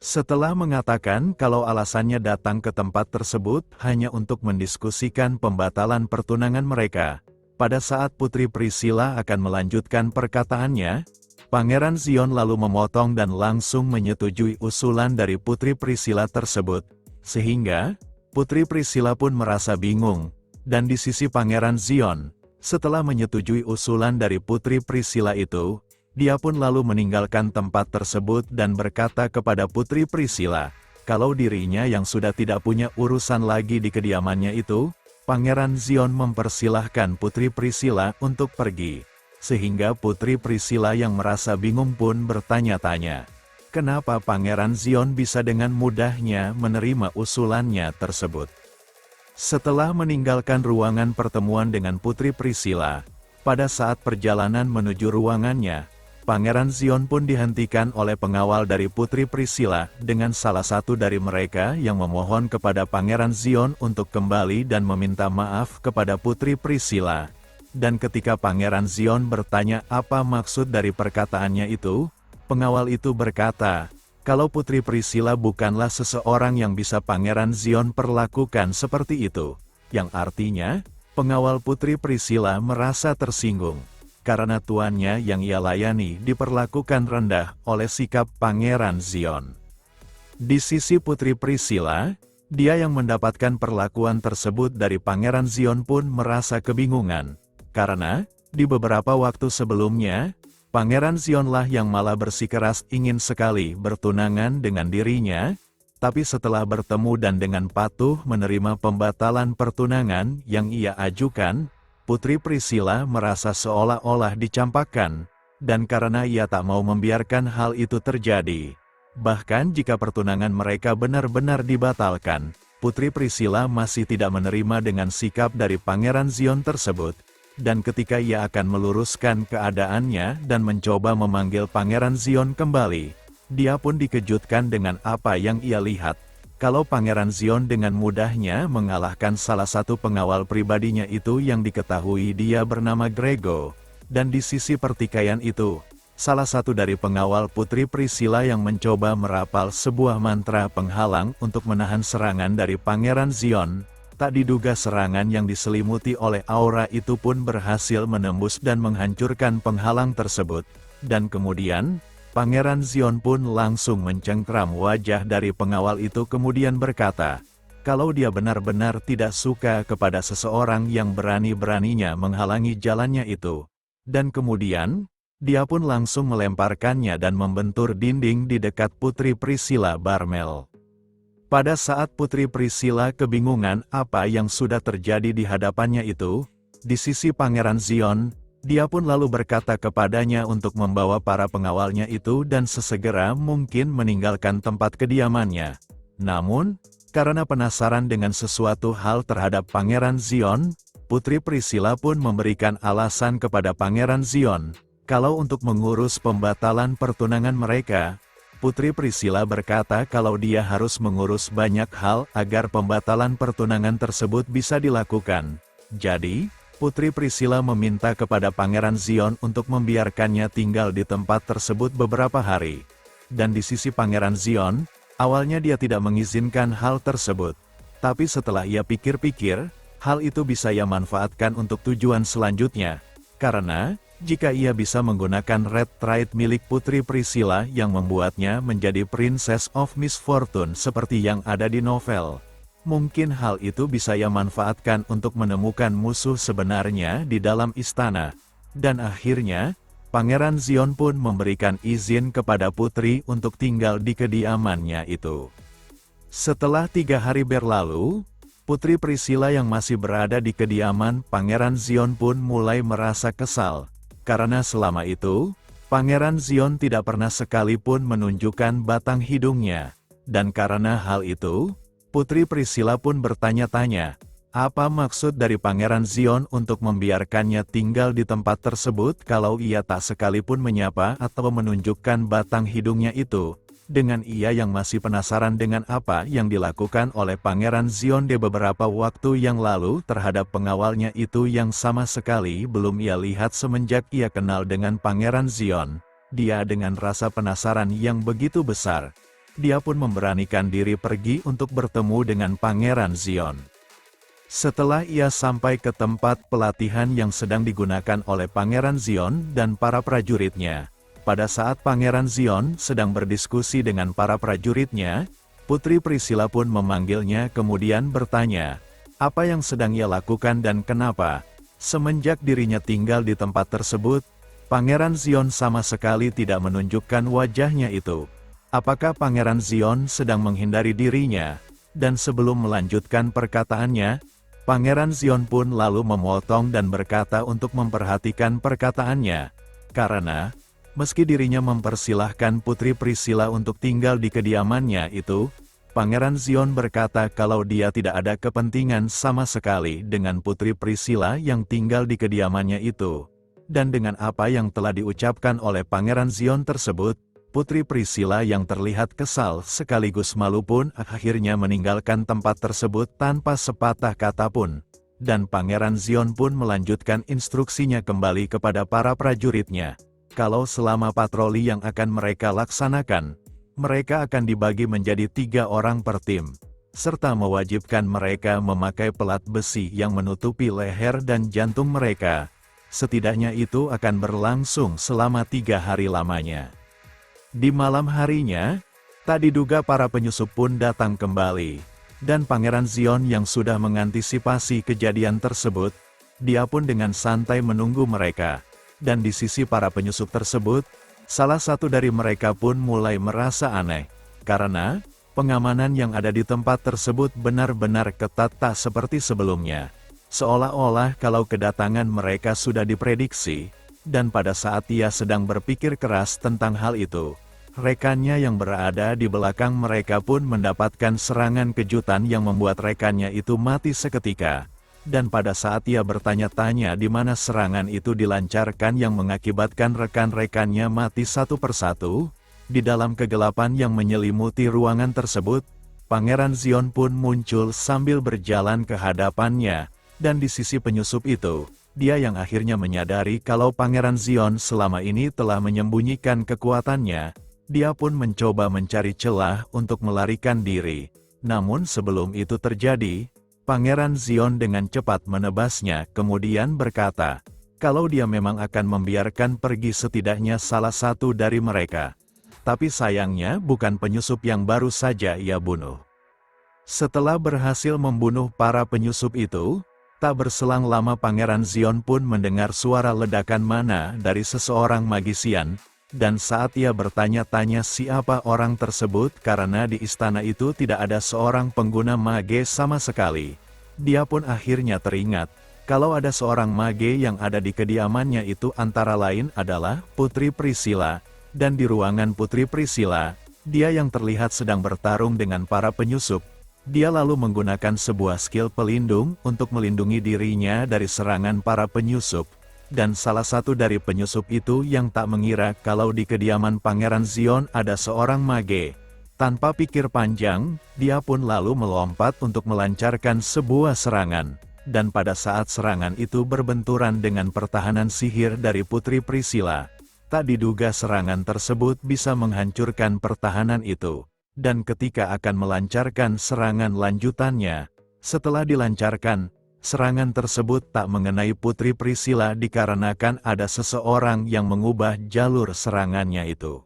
Setelah mengatakan kalau alasannya datang ke tempat tersebut hanya untuk mendiskusikan pembatalan pertunangan mereka, pada saat Putri Priscilla akan melanjutkan perkataannya, Pangeran Zion lalu memotong dan langsung menyetujui usulan dari Putri Priscilla tersebut, sehingga Putri Priscilla pun merasa bingung. Dan di sisi Pangeran Zion, setelah menyetujui usulan dari Putri Priscilla itu, dia pun lalu meninggalkan tempat tersebut dan berkata kepada Putri Priscilla, kalau dirinya yang sudah tidak punya urusan lagi di kediamannya itu, Pangeran Zion mempersilahkan Putri Priscilla untuk pergi. Sehingga Putri Priscilla yang merasa bingung pun bertanya-tanya, kenapa Pangeran Zion bisa dengan mudahnya menerima usulannya tersebut. Setelah meninggalkan ruangan pertemuan dengan Putri Priscilla, pada saat perjalanan menuju ruangannya, Pangeran Zion pun dihentikan oleh pengawal dari Putri Priscilla dengan salah satu dari mereka yang memohon kepada Pangeran Zion untuk kembali dan meminta maaf kepada Putri Priscilla. Dan ketika Pangeran Zion bertanya apa maksud dari perkataannya itu, pengawal itu berkata, kalau Putri Priscilla bukanlah seseorang yang bisa Pangeran Zion perlakukan seperti itu, yang artinya, pengawal Putri Priscilla merasa tersinggung, karena tuannya yang ia layani diperlakukan rendah oleh sikap Pangeran Zion. Di sisi Putri Priscilla, dia yang mendapatkan perlakuan tersebut dari Pangeran Zion pun merasa kebingungan, karena, di beberapa waktu sebelumnya, Pangeran Zionlah yang malah bersikeras ingin sekali bertunangan dengan dirinya, tapi setelah bertemu dan dengan patuh menerima pembatalan pertunangan yang ia ajukan, Putri Priscilla merasa seolah-olah dicampakkan, dan karena ia tak mau membiarkan hal itu terjadi. Bahkan jika pertunangan mereka benar-benar dibatalkan, Putri Priscilla masih tidak menerima dengan sikap dari Pangeran Zion tersebut. Dan ketika ia akan meluruskan keadaannya dan mencoba memanggil Pangeran Zion kembali, dia pun dikejutkan dengan apa yang ia lihat. Kalau Pangeran Zion dengan mudahnya mengalahkan salah satu pengawal pribadinya itu yang diketahui dia bernama Grego. Dan di sisi pertikaian itu, salah satu dari pengawal Putri Priscilla yang mencoba merapal sebuah mantra penghalang untuk menahan serangan dari Pangeran Zion, tak diduga serangan yang diselimuti oleh aura itu pun berhasil menembus dan menghancurkan penghalang tersebut. Dan kemudian, Pangeran Zion pun langsung mencengkram wajah dari pengawal itu kemudian berkata, kalau dia benar-benar tidak suka kepada seseorang yang berani-beraninya menghalangi jalannya itu. Dan kemudian, dia pun langsung melemparkannya dan membentur dinding di dekat Putri Priscilla Barmel. Pada saat Putri Priscilla kebingungan apa yang sudah terjadi di hadapannya itu, di sisi Pangeran Zion, dia pun lalu berkata kepadanya untuk membawa para pengawalnya itu dan sesegera mungkin meninggalkan tempat kediamannya. Namun, karena penasaran dengan sesuatu hal terhadap Pangeran Zion, Putri Priscilla pun memberikan alasan kepada Pangeran Zion, kalau untuk mengurus pembatalan pertunangan mereka, Putri Priscilla berkata kalau dia harus mengurus banyak hal agar pembatalan pertunangan tersebut bisa dilakukan. Jadi, Putri Priscilla meminta kepada Pangeran Zion untuk membiarkannya tinggal di tempat tersebut beberapa hari. Dan di sisi Pangeran Zion, awalnya dia tidak mengizinkan hal tersebut. Tapi setelah ia pikir-pikir, hal itu bisa ia manfaatkan untuk tujuan selanjutnya. Karena, jika ia bisa menggunakan red trait milik Putri Priscilla yang membuatnya menjadi Princess of Misfortune seperti yang ada di novel, mungkin hal itu bisa ia manfaatkan untuk menemukan musuh sebenarnya di dalam istana. Dan akhirnya, Pangeran Zion pun memberikan izin kepada Putri untuk tinggal di kediamannya itu. Setelah 3 hari berlalu, Putri Priscilla yang masih berada di kediaman Pangeran Zion pun mulai merasa kesal. Karena selama itu, Pangeran Zion tidak pernah sekalipun menunjukkan batang hidungnya. Dan karena hal itu, Putri Priscilla pun bertanya-tanya, apa maksud dari Pangeran Zion untuk membiarkannya tinggal di tempat tersebut kalau ia tak sekalipun menyapa atau menunjukkan batang hidungnya itu. Dengan ia yang masih penasaran dengan apa yang dilakukan oleh Pangeran Zion di beberapa waktu yang lalu terhadap pengawalnya itu yang sama sekali belum ia lihat semenjak ia kenal dengan Pangeran Zion. Dia dengan rasa penasaran yang begitu besar. dia pun memberanikan diri pergi untuk bertemu dengan Pangeran Xion. Setelah ia sampai ke tempat pelatihan yang sedang digunakan oleh Pangeran Xion dan para prajuritnya, pada saat Pangeran Xion sedang berdiskusi dengan para prajuritnya, Putri Priscilla pun memanggilnya kemudian bertanya, apa yang sedang ia lakukan dan kenapa. Semenjak dirinya tinggal di tempat tersebut, Pangeran Xion sama sekali tidak menunjukkan wajahnya itu. Apakah Pangeran Xion sedang menghindari dirinya? Dan sebelum melanjutkan perkataannya, Pangeran Xion pun lalu memotong dan berkata untuk memperhatikan perkataannya. Karena, meski dirinya mempersilahkan Putri Priscilla untuk tinggal di kediamannya itu, Pangeran Xion berkata kalau dia tidak ada kepentingan sama sekali dengan Putri Priscilla yang tinggal di kediamannya itu. Dan dengan apa yang telah diucapkan oleh Pangeran Xion tersebut, Putri Priscilla yang terlihat kesal sekaligus malu pun akhirnya meninggalkan tempat tersebut tanpa sepatah kata pun. Dan Pangeran Xion pun melanjutkan instruksinya kembali kepada para prajuritnya. Kalau selama patroli yang akan mereka laksanakan, mereka akan dibagi menjadi 3 orang per tim, serta mewajibkan mereka memakai pelat besi yang menutupi leher dan jantung mereka. Setidaknya itu akan berlangsung selama 3 hari lamanya. Di malam harinya, tak diduga para penyusup pun datang kembali, dan Pangeran Xion yang sudah mengantisipasi kejadian tersebut, dia pun dengan santai menunggu mereka. Dan di sisi para penyusup tersebut, salah satu dari mereka pun mulai merasa aneh, karena pengamanan yang ada di tempat tersebut benar-benar ketat tak seperti sebelumnya. Seolah-olah kalau kedatangan mereka sudah diprediksi, dan pada saat ia sedang berpikir keras tentang hal itu, rekannya yang berada di belakang mereka pun mendapatkan serangan kejutan yang membuat rekannya itu mati seketika. Dan pada saat ia bertanya-tanya di mana serangan itu dilancarkan yang mengakibatkan rekan-rekannya mati satu persatu, di dalam kegelapan yang menyelimuti ruangan tersebut, Pangeran Xion pun muncul sambil berjalan ke hadapannya, dan di sisi penyusup itu, dia yang akhirnya menyadari kalau Pangeran Xion selama ini telah menyembunyikan kekuatannya, dia pun mencoba mencari celah untuk melarikan diri. Namun sebelum itu terjadi, Pangeran Xion dengan cepat menebasnya kemudian berkata, kalau dia memang akan membiarkan pergi setidaknya salah satu dari mereka. Tapi sayangnya bukan penyusup yang baru saja ia bunuh. Setelah berhasil membunuh para penyusup itu, tak berselang lama Pangeran Xion pun mendengar suara ledakan mana dari seseorang magisian, dan saat ia bertanya-tanya siapa orang tersebut karena di istana itu tidak ada seorang pengguna mage sama sekali, dia pun akhirnya teringat, kalau ada seorang mage yang ada di kediamannya itu antara lain adalah Putri Priscilla, dan di ruangan Putri Priscilla, dia yang terlihat sedang bertarung dengan para penyusup. Dia lalu menggunakan sebuah skill pelindung untuk melindungi dirinya dari serangan para penyusup, dan salah satu dari penyusup itu yang tak mengira kalau di kediaman Pangeran Xion ada seorang mage. Tanpa pikir panjang, dia pun lalu melompat untuk melancarkan sebuah serangan, dan pada saat serangan itu berbenturan dengan pertahanan sihir dari Putri Priscilla, tak diduga serangan tersebut bisa menghancurkan pertahanan itu. Dan ketika akan melancarkan serangan lanjutannya, setelah dilancarkan, serangan tersebut tak mengenai Putri Priscilla dikarenakan ada seseorang yang mengubah jalur serangannya itu.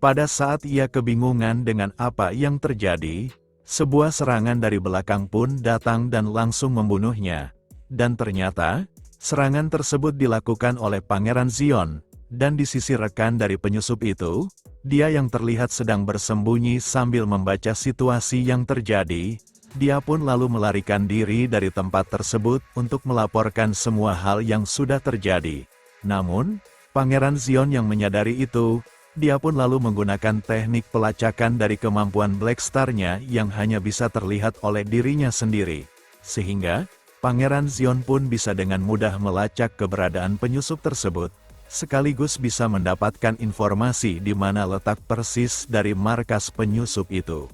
Pada saat ia kebingungan dengan apa yang terjadi, sebuah serangan dari belakang pun datang dan langsung membunuhnya. Dan ternyata, serangan tersebut dilakukan oleh Pangeran Xion, dan di sisi rekan dari penyusup itu, dia yang terlihat sedang bersembunyi sambil membaca situasi yang terjadi, dia pun lalu melarikan diri dari tempat tersebut untuk melaporkan semua hal yang sudah terjadi. Namun, Pangeran Xion yang menyadari itu, dia pun lalu menggunakan teknik pelacakan dari kemampuan Black Star-nya yang hanya bisa terlihat oleh dirinya sendiri. Sehingga, Pangeran Xion pun bisa dengan mudah melacak keberadaan penyusup tersebut, sekaligus bisa mendapatkan informasi di mana letak persis dari markas penyusup itu.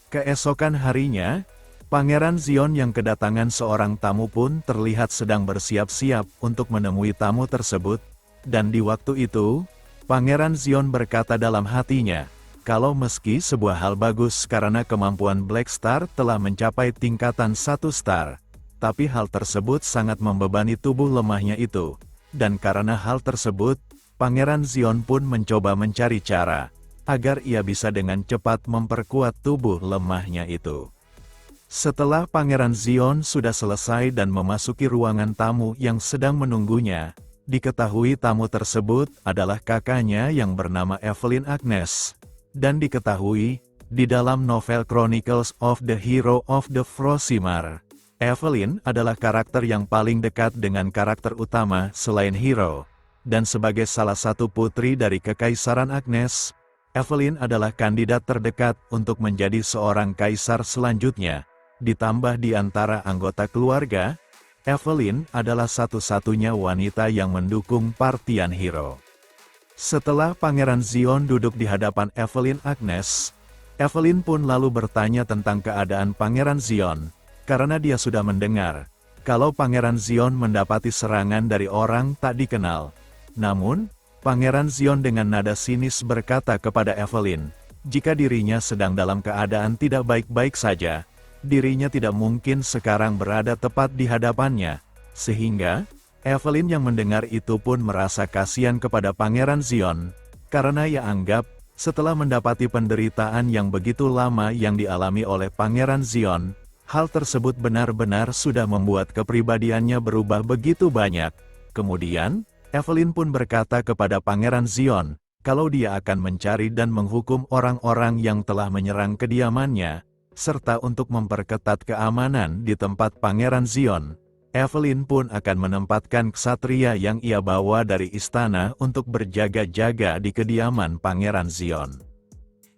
Keesokan harinya, Pangeran Xion yang kedatangan seorang tamu pun terlihat sedang bersiap-siap untuk menemui tamu tersebut, dan di waktu itu, Pangeran Xion berkata dalam hatinya, Kalau meski sebuah hal bagus karena kemampuan Black Star telah mencapai tingkatan 1 star, tapi hal tersebut sangat membebani tubuh lemahnya itu. Dan karena hal tersebut, Pangeran Xion pun mencoba mencari cara agar ia bisa dengan cepat memperkuat tubuh lemahnya itu. Setelah Pangeran Xion sudah selesai dan memasuki ruangan tamu yang sedang menunggunya, diketahui tamu tersebut adalah kakaknya yang bernama Evelyn Agnes. Dan diketahui, di dalam novel Chronicles of the Hero of the Frosimar, Evelyn adalah karakter yang paling dekat dengan karakter utama selain Hero. Dan sebagai salah satu putri dari Kekaisaran Agnes, Evelyn adalah kandidat terdekat untuk menjadi seorang kaisar selanjutnya. Ditambah di antara anggota keluarga, Evelyn adalah satu-satunya wanita yang mendukung partian Hero. Setelah Pangeran Xion duduk di hadapan Evelyn Agnes, Evelyn pun lalu bertanya tentang keadaan Pangeran Xion, karena dia sudah mendengar kalau Pangeran Xion mendapati serangan dari orang tak dikenal. Namun, Pangeran Xion dengan nada sinis berkata kepada Evelyn, jika dirinya sedang dalam keadaan tidak baik-baik saja, dirinya tidak mungkin sekarang berada tepat di hadapannya. Sehingga, Evelyn yang mendengar itu pun merasa kasihan kepada Pangeran Xion, karena ia anggap, setelah mendapati penderitaan yang begitu lama yang dialami oleh Pangeran Xion, hal tersebut benar-benar sudah membuat kepribadiannya berubah begitu banyak. Kemudian, Evelyn pun berkata kepada Pangeran Xion, kalau dia akan mencari dan menghukum orang-orang yang telah menyerang kediamannya, serta untuk memperketat keamanan di tempat Pangeran Xion. Evelyn pun akan menempatkan ksatria yang ia bawa dari istana untuk berjaga-jaga di kediaman Pangeran Xion.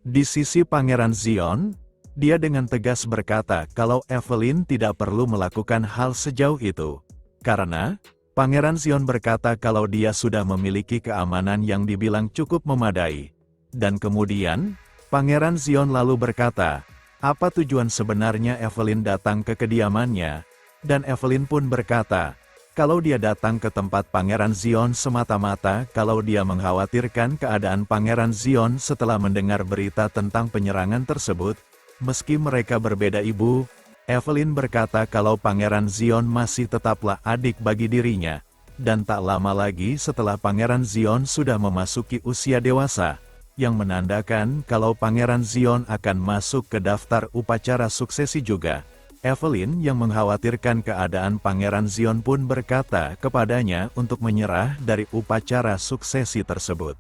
Di sisi Pangeran Xion, dia dengan tegas berkata kalau Evelyn tidak perlu melakukan hal sejauh itu. Karena, Pangeran Xion berkata kalau dia sudah memiliki keamanan yang dibilang cukup memadai. Dan kemudian, Pangeran Xion lalu berkata, apa tujuan sebenarnya Evelyn datang ke kediamannya? Dan Evelyn pun berkata, kalau dia datang ke tempat Pangeran Xion semata-mata kalau dia mengkhawatirkan keadaan Pangeran Xion setelah mendengar berita tentang penyerangan tersebut. Meski mereka berbeda ibu, Evelyn berkata kalau Pangeran Xion masih tetaplah adik bagi dirinya. Dan tak lama lagi setelah Pangeran Xion sudah memasuki usia dewasa, yang menandakan kalau Pangeran Xion akan masuk ke daftar upacara suksesi juga. Evelyn yang mengkhawatirkan keadaan Pangeran Xion pun berkata kepadanya untuk menyerah dari upacara suksesi tersebut.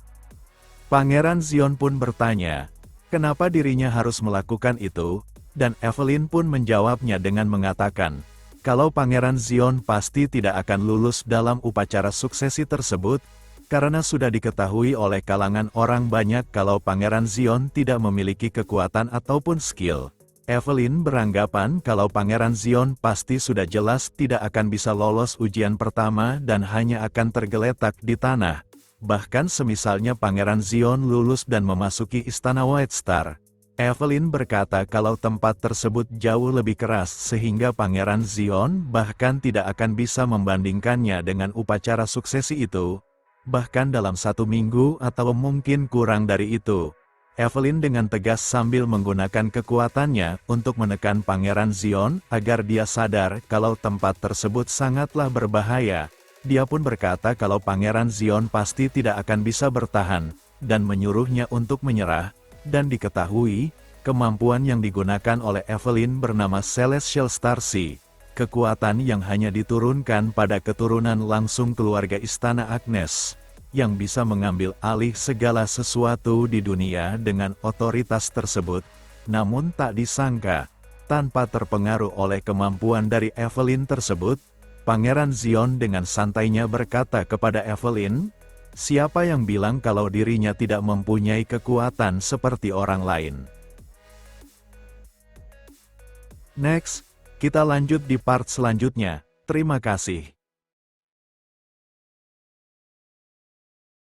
Pangeran Xion pun bertanya, kenapa dirinya harus melakukan itu? Dan Evelyn pun menjawabnya dengan mengatakan, kalau Pangeran Xion pasti tidak akan lulus dalam upacara suksesi tersebut, karena sudah diketahui oleh kalangan orang banyak kalau Pangeran Xion tidak memiliki kekuatan ataupun skill. Evelyn beranggapan kalau Pangeran Xion pasti sudah jelas tidak akan bisa lolos ujian pertama dan hanya akan tergeletak di tanah. Bahkan semisalnya Pangeran Xion lulus dan memasuki istana White Star. Evelyn berkata kalau tempat tersebut jauh lebih keras sehingga Pangeran Xion bahkan tidak akan bisa membandingkannya dengan upacara suksesi itu. Bahkan dalam 1 minggu atau mungkin kurang dari itu. Evelyn dengan tegas sambil menggunakan kekuatannya untuk menekan Pangeran Xion agar dia sadar kalau tempat tersebut sangatlah berbahaya. Dia pun berkata kalau Pangeran Xion pasti tidak akan bisa bertahan, dan menyuruhnya untuk menyerah, dan diketahui, kemampuan yang digunakan oleh Evelyn bernama Celestial Star Sea, kekuatan yang hanya diturunkan pada keturunan langsung keluarga Istana Agnes, yang bisa mengambil alih segala sesuatu di dunia dengan otoritas tersebut, namun tak disangka, tanpa terpengaruh oleh kemampuan dari Evelyn tersebut, Pangeran Xion dengan santainya berkata kepada Evelyn, siapa yang bilang kalau dirinya tidak mempunyai kekuatan seperti orang lain? Next, kita lanjut di part selanjutnya. Terima kasih.